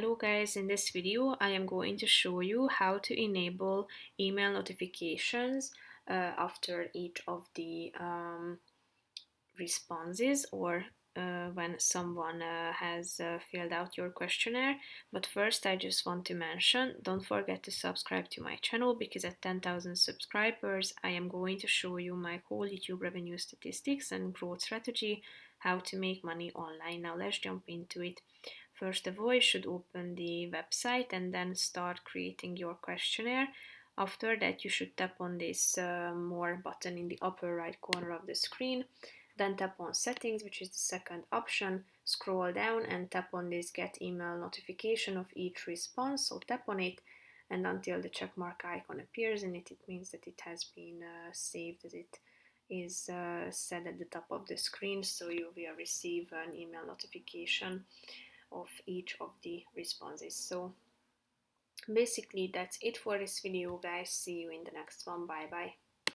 Hello guys, in this video I am going to show you how to enable email notifications after each of the responses or when someone has filled out your questionnaire. But first I just want to mention, don't forget to subscribe to my channel because at 10,000 subscribers I am going to show you my whole YouTube revenue statistics and growth strategy, how to make money online. Now let's jump into it. First of all, you should open the website and then start creating your questionnaire. After that, you should tap on this more button in the upper right corner of the screen. Then tap on settings, which is the second option. Scroll down and tap on this get email notification of each response. So tap on it, and until the check mark icon appears in it, it means that it has been saved as it is set at the top of the screen. So you will receive an email notification of each of the responses. So basically that's it for this video guys. See you in the next one. Bye bye.